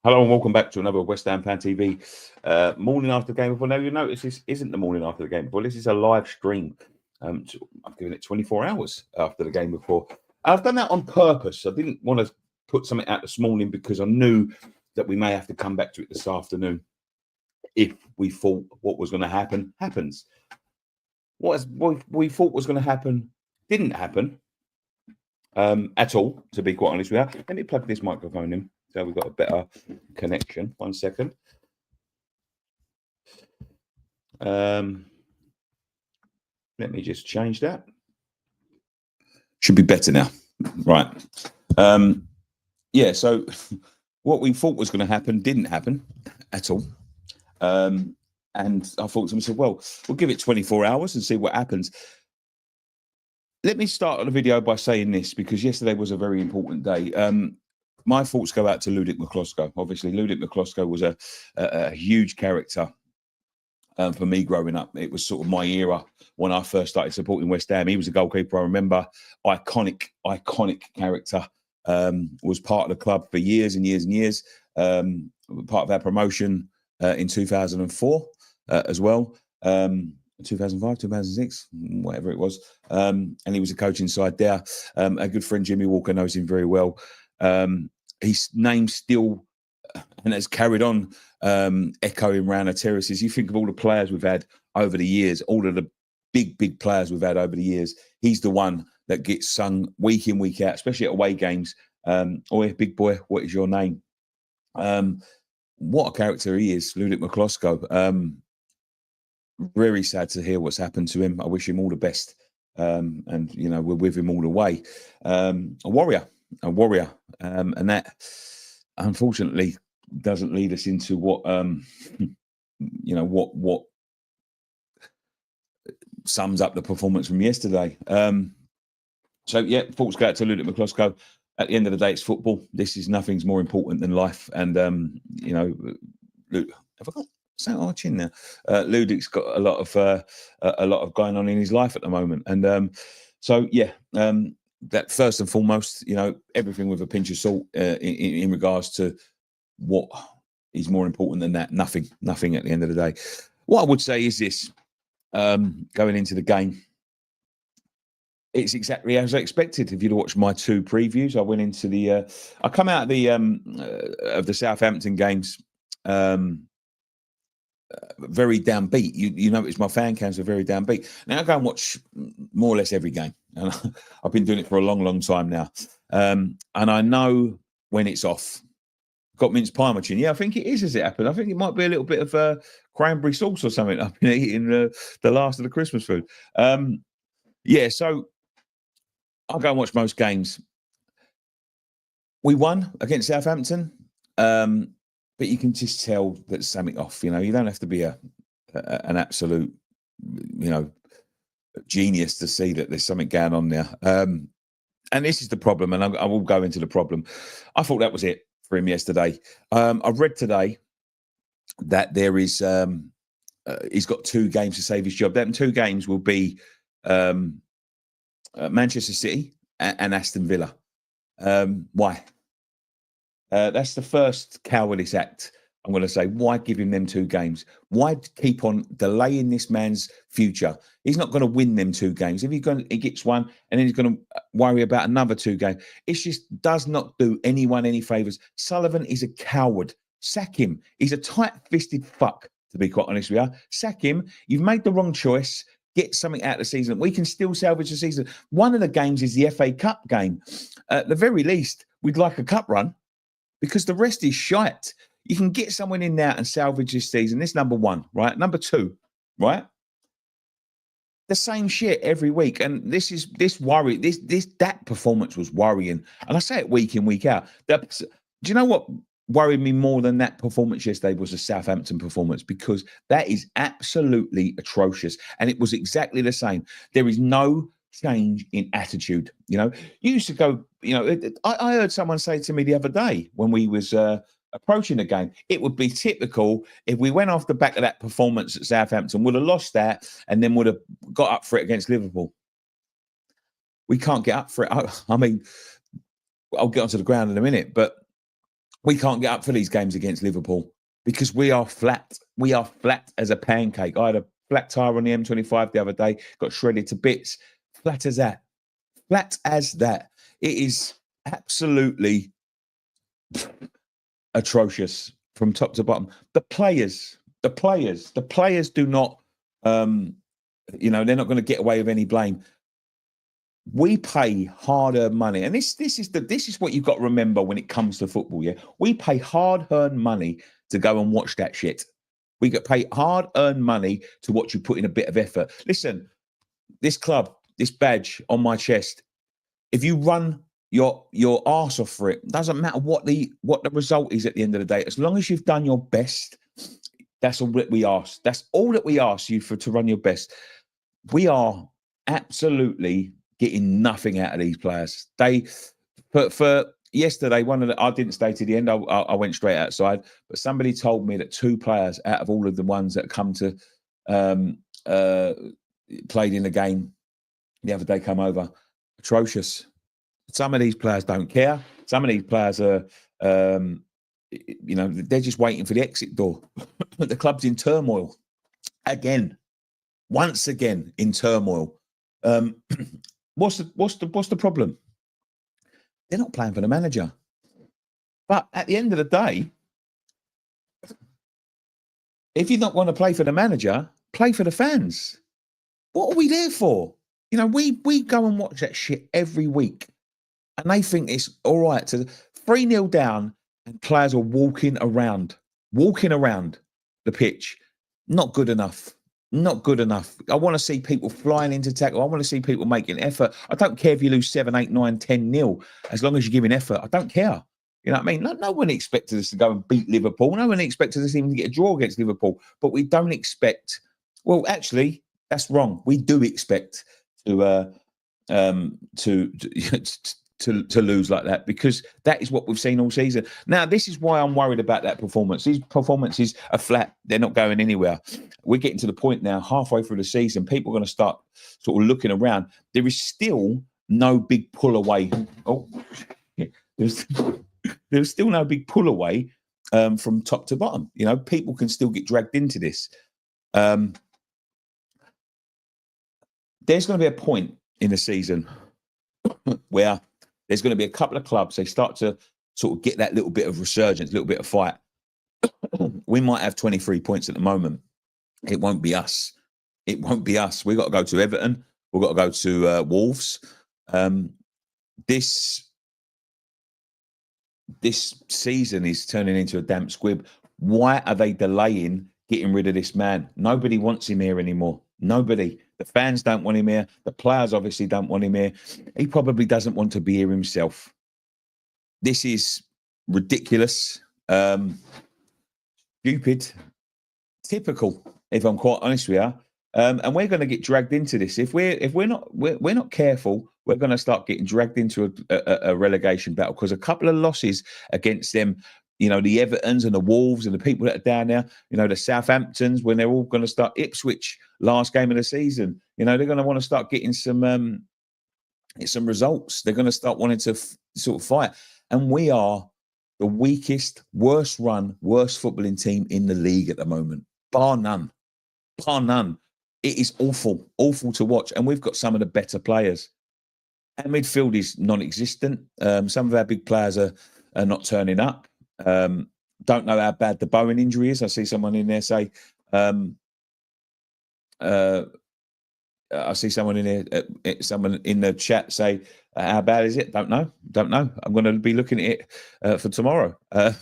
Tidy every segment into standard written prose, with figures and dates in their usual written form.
Hello and welcome back to another West Ham Fan TV morning after the game before. Now you notice this isn't the morning after the game before. This is a live stream. I've given it 24 hours after the game before. I've done that on purpose. I didn't want to put something out this morning because I knew that we may have to come back to it this afternoon if we thought what was going to happen happens. What we thought was going to happen didn't happen at all, to be quite honest with you. Let me plug this microphone in. So we've got a better connection. 1 second. Let me just change that. Should be better now. Right. Yeah, so what we thought was going to happen didn't happen at all. And I thought to myself, well, we'll give it 24 hours and see what happens. Let me start the video by saying this, because yesterday was a very important day. My thoughts go out to Ludic McCloskey. Obviously, Ludic McCloskey was a huge character for me growing up. It was sort of my era when I first started supporting West Ham. He was a goalkeeper, I remember. Iconic character. Was part of the club for years and years and years. Part of our promotion in 2004 as well. 2005, 2006, whatever it was. And he was a coach inside there. A good friend, Jimmy Walker, knows him very well. His name still and has carried on echoing around the terraces. You think of all the players we've had over the years, all of the big players we've had over the years. He's the one that gets sung week in, week out, especially at away games. Oi, big boy, what is your name? What a character he is, Ludic McCloskey. Very sad to hear what's happened to him. I wish him all the best. And, you know, we're with him all the way. A warrior. And that, unfortunately, doesn't lead us into what, you know, what sums up the performance from yesterday. So, yeah, thoughts go out to Ludic McCloskey. At the end of the day, it's football. Nothing's more important than life. And, you know, Luke, have I got something on my chin now? Ludic's got a lot of going on in his life at the moment. And so, yeah, that first and foremost, you know, everything with a pinch of salt in regards to what is more important than that. Nothing at the end of the day. What I would say is this, going into the game, it's exactly as I expected. If you'd watched my two previews, I went into the, I come out of the Southampton games, very downbeat. You notice my fan cams are very downbeat. Now I go and watch more or less every game, and I've been doing it for a long time now. And I know when it's off. Got mince pie on my chin. Yeah, I think it is as it happened. I think it might be a little bit of cranberry sauce or something I've been eating the last of the Christmas food. Yeah, so I'll go and watch most games. We won against Southampton. But you can just tell that something off. You know, you don't have to be an absolute, you know, genius to see that there's something going on there. And this is the problem, and I will go into the problem. I thought that was it for him yesterday. I've read today that there is he's got 2 games to save his job. That 2 games will be Manchester City and Aston Villa. Why? That's the first cowardice act, I'm going to say. Why give him them 2 games? Why keep on delaying this man's future? He's not going to win them 2 games. If he gets one and then he's going to worry about another 2 games, it just does not do anyone any favours. Sullivan is a coward. Sack him. He's a tight-fisted fuck, to be quite honest with you. Sack him. You've made the wrong choice. Get something out of the season. We can still salvage the season. One of the games is the FA Cup game. At the very least, we'd like a cup run, because the rest is shite. You can get someone in there and salvage this season. This number 1, right? Number 2, right? The same shit every week. And that performance was worrying. And I say it week in, week out. Do you know what worried me more than that performance yesterday was the Southampton performance? Because that is absolutely atrocious. And it was exactly the same. There is no change in attitude. You know, you used to go, you know, I heard someone say to me the other day when we was approaching the game, it would be typical if we went off the back of that performance at Southampton, would have lost that and then would have got up for it against Liverpool. We can't get up for it. I mean, I'll get onto the ground in a minute, but We can't get up for these games against Liverpool because we are flat. We are flat as a pancake. I had a flat tire on the M25 the other day, got shredded to bits. Flat as that. Flat as that. It is absolutely atrocious from top to bottom. The players do not, they're not going to get away with any blame. We pay hard-earned money, and this is what you've got to remember when it comes to football. Yeah, we pay hard-earned money to go and watch that shit. We get paid hard-earned money to watch you put in a bit of effort. Listen, this club, this badge on my chest, if you run your arse off for it, doesn't matter what the result is at the end of the day. As long as you've done your best, that's all that we ask. That's all that we ask you for, to run your best. We are absolutely getting nothing out of these players. For yesterday, I didn't stay to the end. I went straight outside. But somebody told me that 2 players out of all of the ones that come to played in the game the other day come over. Atrocious. Some of these players don't care. Some of these players are, they're just waiting for the exit door. The club's in turmoil again. Once again in turmoil. What's the problem? They're not playing for the manager. But at the end of the day, if you don't want to play for the manager, play for the fans. What are we there for? We go and watch that shit every week, and they think it's all right to 3-0 down and players are walking around the pitch. Not good enough. Not good enough. I want to see people flying into tackle. I want to see people making effort. I don't care if you lose 7, 8, 9, 10-0, as long as you're giving effort. I don't care. You know what I mean? No one expected us to go and beat Liverpool. No one expected us even to get a draw against Liverpool. But we don't expect. Well, actually, that's wrong. We do expect to lose like that, because that is what we've seen all season. Now, this is why I'm worried about that performance. These performances are flat. They're not going anywhere. We're getting to the point now, halfway through the season, people are going to start sort of looking around. There is still no big pull away. Oh, yeah. There's still no big pull away from top to bottom. People can still get dragged into this. There's going to be a point in the season where there's going to be a couple of clubs, they start to sort of get that little bit of resurgence, a little bit of fight. We might have 23 points at the moment. It won't be us. It won't be us. We've got to go to Everton. We've got to go to Wolves. This season is turning into a damp squib. Why are they delaying getting rid of this man? Nobody wants him here anymore. Nobody. The fans don't want him here. The players obviously don't want him here. He probably doesn't want to be here himself. This is ridiculous. Stupid. Typical, if I'm quite honest with you. And we're going to get dragged into this. If we're not careful, we're going to start getting dragged into a relegation battle, because a couple of losses against them, the Evertons and the Wolves and the people that are down there, the Southamptons, when they're all going to start, Ipswich, last game of the season, they're going to want to start getting some results. They're going to start wanting to sort of fight. And we are the weakest, worst run, worst footballing team in the league at the moment. Bar none. Bar none. It is awful to watch. And we've got some of the better players. Our midfield is non-existent. Some of our big players are not turning up. Don't know how bad the Bowen injury is. I see someone in there say, I see someone in there, someone in the chat say, how bad is it? Don't know. I'm going to be looking at it for tomorrow. I'm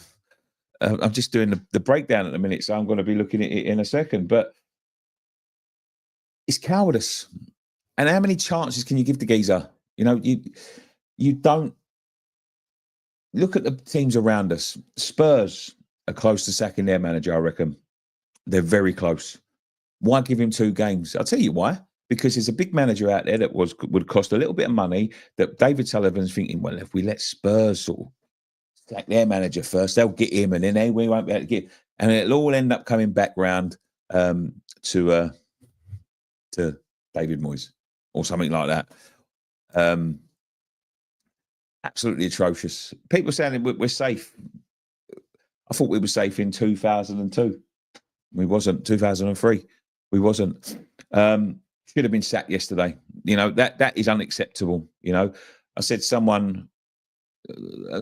just doing the breakdown at the minute, so I'm going to be looking at it in a second. But it's cowardice. And how many chances can you give the geezer? You don't. Look at the teams around us. Spurs are close to sacking their manager, I reckon. They're very close. Why give him 2 games? I'll tell you why. Because there's a big manager out there that would cost a little bit of money, that David Sullivan's thinking, well, if we let Spurs sort of sack their manager first, they'll get him, and then we won't be able to get. And it'll all end up coming back round to David Moyes or something like that. Absolutely atrocious. People saying we're safe. I thought we were safe in 2002. We wasn't. 2003. We wasn't. Should have been sacked yesterday. That is unacceptable. I said someone.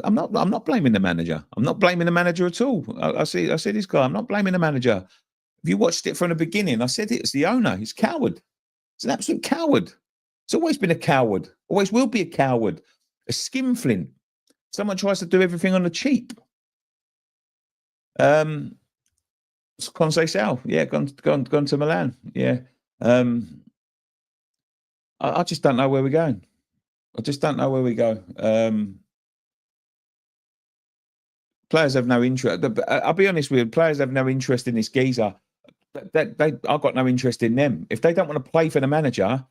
I'm not blaming the manager. I'm not blaming the manager at all. I see this guy. I'm not blaming the manager. If you watched it from the beginning, I said it's the owner. He's a coward. It's an absolute coward. It's always been a coward. Always will be a coward. A skinflint. Someone tries to do everything on the cheap. Conceição, yeah, gone to Milan. Yeah. I just don't know where we're going. I just don't know where we go. Players have no interest. I'll be honest with you. Players have no interest in this geezer. I've got no interest in them. If they don't want to play for the manager,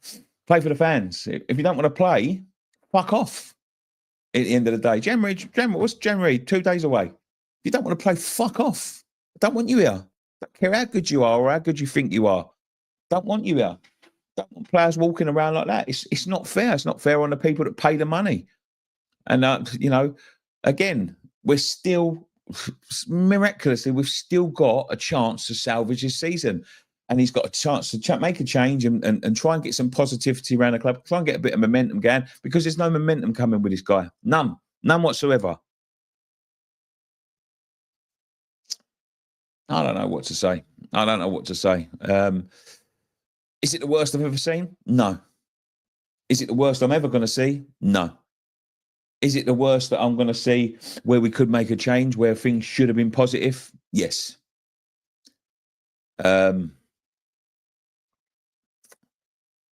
play for the fans. If you don't want to play, fuck off. At the end of the day, what's January? 2 days away. If you don't want to play, fuck off. I don't want you here. I don't care how good you are or how good you think you are. Don't want you here. Don't want players walking around like that. It's not fair. It's not fair on the people that pay the money. And again, we're still miraculously, we've still got a chance to salvage this season. And he's got a chance to make a change and try and get some positivity around the club, try and get a bit of momentum going, because there's no momentum coming with this guy. None whatsoever. I don't know what to say. Is it the worst I've ever seen? No. Is it the worst I'm ever going to see? No. Is it the worst that I'm going to see where we could make a change, where things should have been positive? Yes.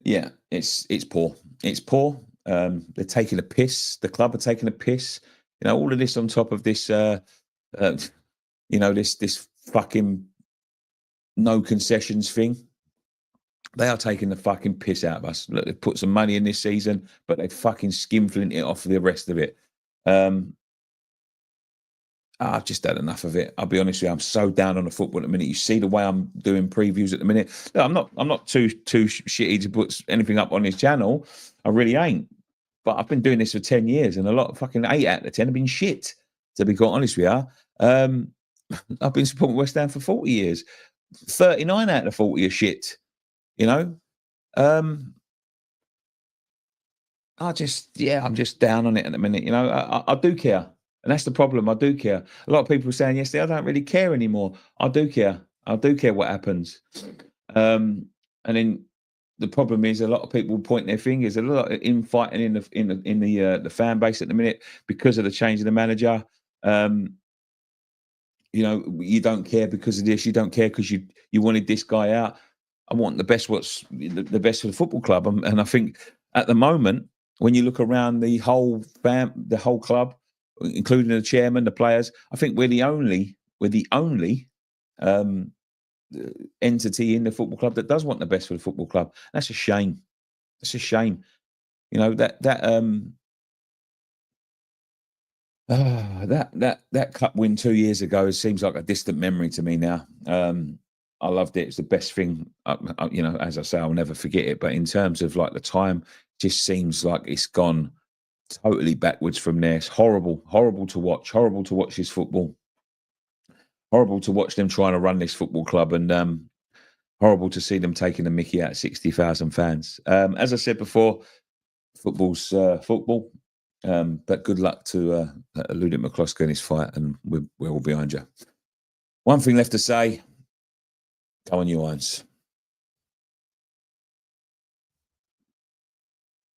Yeah, it's poor. It's poor. They're taking a piss. The club are taking a piss. All of this on top of this, this fucking no concessions thing. They are taking the fucking piss out of us. Look, they've put some money in this season, but they fucking skinflint it off the rest of it. I've just had enough of it. I'll be honest with you. I'm so down on the football at the minute. You see the way I'm doing previews at the minute. No, I'm not too shitty to put anything up on this channel. I really ain't. But I've been doing this for 10 years, and a lot of fucking 8 out of 10 have been shit, to be quite honest with you. I've been supporting West Ham for 40 years. 39 out of 40 are shit. I'm just down on it at the minute. I do care. And that's the problem. I do care. A lot of people were saying yesterday, I don't really care anymore. I do care. I do care what happens. And then the problem is a lot of people point their fingers. There's a lot of infighting in the fan base at the minute because of the change of the manager. You don't care because of this. You don't care because you wanted this guy out. I want the best. What's the best for the football club? And I think at the moment, when you look around the whole club, including the chairman, the players, I think we're the only entity in the football club that does want the best for the football club. That's a shame. That's a shame. That cup win 2 years ago seems like a distant memory to me now. I loved it. It's the best thing. As I say, I'll never forget it. But in terms of like the time, it just seems like it's gone totally backwards from there. It's horrible to watch. Horrible to watch this football. Horrible to watch them trying to run this football club, and horrible to see them taking the mickey out of 60,000 fans. As I said before, football's football. But good luck to Ludwig McCloskey in his fight, and we're all behind you. One thing left to say, go on you, Irons.